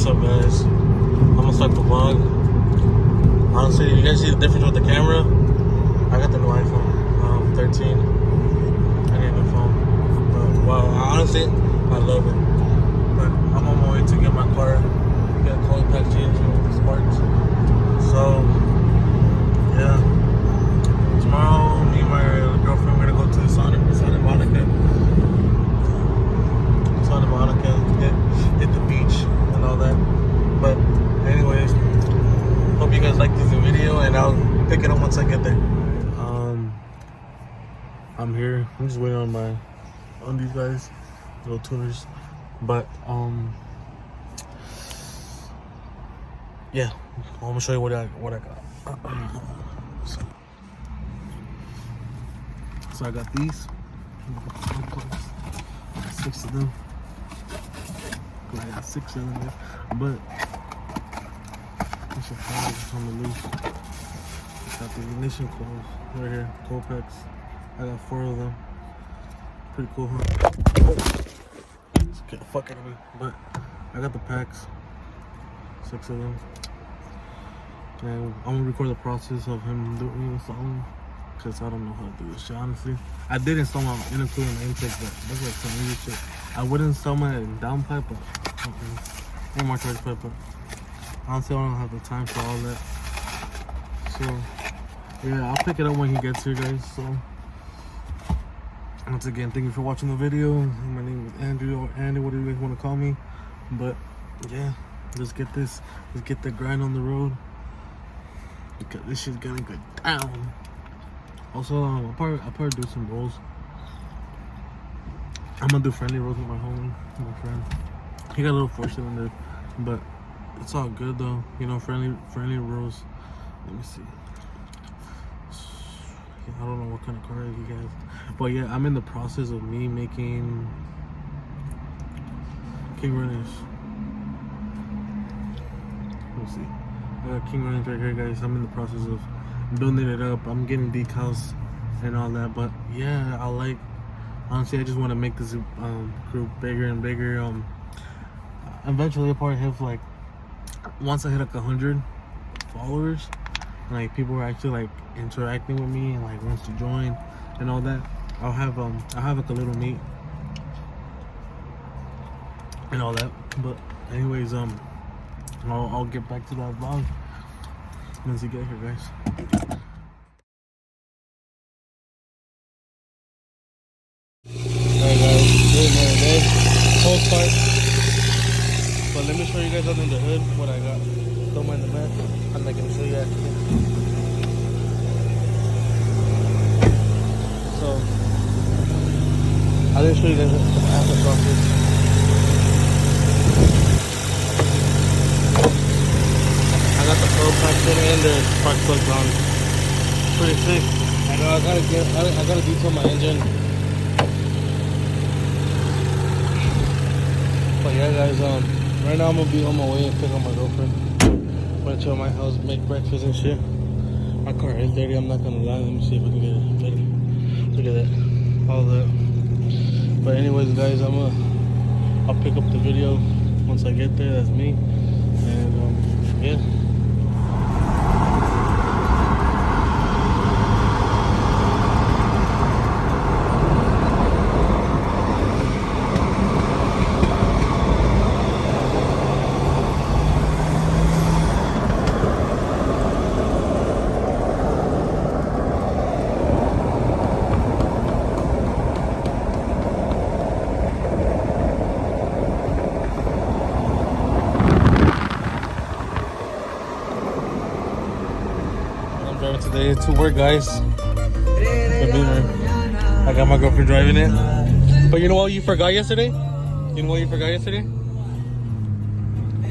up, guys? I'm gonna start the vlog. Honestly, you guys see the difference with the camera? I got the new iPhone 13. I need a new phone. But wow, honestly, I love it. But I'm on my way to get my car, get a Coil Packs change with the Sparks. So yeah, tomorrow me and my girlfriend we're gonna go to Santa Monica. Hit the beach and all that. But anyways, hope you guys like this video, and I'll pick it up once I get there. I'm here. I'm just waiting on these guys, little tuners. But yeah, I'm gonna show you what I got. So I got these. 6 of them. I got 6 of them there, but there's some files on the loose. Got the ignition coils right here, Coil Packs. I got 4 of them. Pretty cool, huh? Just get the fuck out of me. But I got the packs, 6 of them, and I'm gonna record the process of him doing installing, because I don't know how to do this shit, honestly. I did install my intercooler and intake, but that's like some easy shit. I would install my downpipe, but or my charge pipe, but honestly I don't have the time for all that. So yeah, I'll pick it up when he gets here, guys. So once again, thank you for watching the video. My name is Andrew, or Andy, whatever you guys want to call me. But yeah, let's get the grind on the road, because this shit's gonna go down. Also, I'll probably do some rolls. I'm gonna do friendly rolls with my homie, my friend. He got a little 4-cylinder, but it's all good though. You know, friendly rolls. Let me see. I don't know what kind of car he has, but yeah, I'm in the process of me making King Runners. Let me see. I got King Runners right here, guys. I'm in the process of building it up. I'm getting decals and all that, but yeah, honestly I just want to make this group bigger and bigger. Eventually I'll probably have, like, once I hit like 100 followers, like people are actually like interacting with me and like wants to join and all that, I'll have like a little meet and all that. But anyways, I'll get back to that vlog once you get here, guys. Alright guys, good another day. Cold start. But let me show you guys under the hood what I got. Don't mind the mess. I'm not gonna show you after. So I didn't show you guys the after process. I got the Coil Packs in and the spark plugs on. Pretty sick. I know I gotta detail my engine. But yeah, guys, right now I'm gonna be on my way and pick up my girlfriend. I'm gonna chill at my house, make breakfast and shit. My car is dirty, I'm not gonna lie. Let me see if I can get it better. Look at that, all that. But anyways, guys, I'll pick up the video once I get there. That's me, and yeah. Today to work, guys. I got my girlfriend driving it. But you know what you forgot yesterday? You know what you forgot yesterday?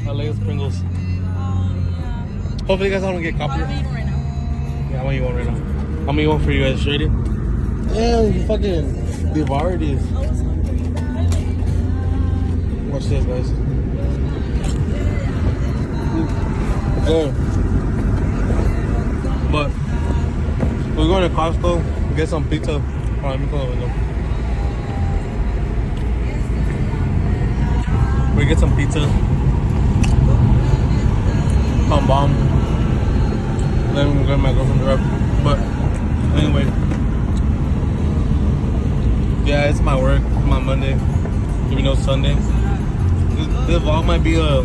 I like those Pringles. Hopefully you guys don't get copyright. Yeah, I'm gonna eat one right now. I'm gonna eat one for you guys. Ready? Damn, you fucking devoured these. Watch this, guys. Good. But we're going to Costco, get some pizza. Alright, let me close the window. We get some pizza. bomb. Then I'm gonna my girlfriend grab. But anyway, yeah, it's my work. It's my Monday. Even though Sunday. This vlog might be all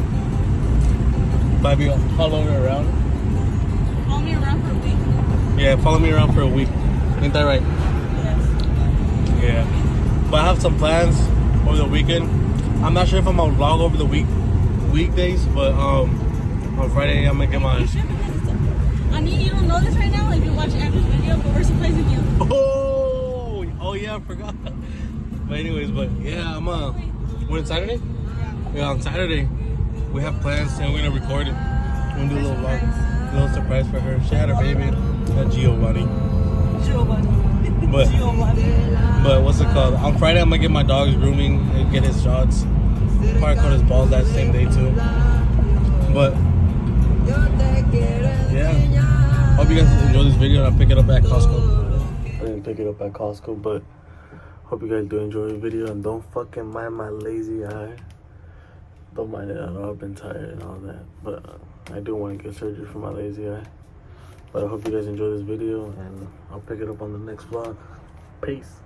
over around. Follow me around for a week. Yeah, follow me around for a week. Ain't that right? Yes. Yeah. But I have some plans over the weekend. I'm not sure if I'm gonna vlog over the weekdays, but on Friday I'm gonna get my. You should, because I mean, you don't know this right now. Like you watch Andrew's video, but we're surprising you. Oh yeah, I forgot. But anyways, yeah, we're on Saturday. Yeah, on Saturday we have plans and we're gonna record it. We're gonna do a little vlog, a little surprise for her. She had her baby, Giovanni. But what's it called? On Friday I'm gonna get my dog's grooming and get his shots. Probably cut his balls that same day too. But yeah, hope you guys enjoy this video. And I'll pick it up at Costco. I didn't pick it up at Costco, but hope you guys do enjoy the video and don't fucking mind my lazy eye. Don't mind it at all. I've been tired and all that, but I do want to get surgery for my lazy eye. But I hope you guys enjoy this video and I'll pick it up on the next vlog. Peace.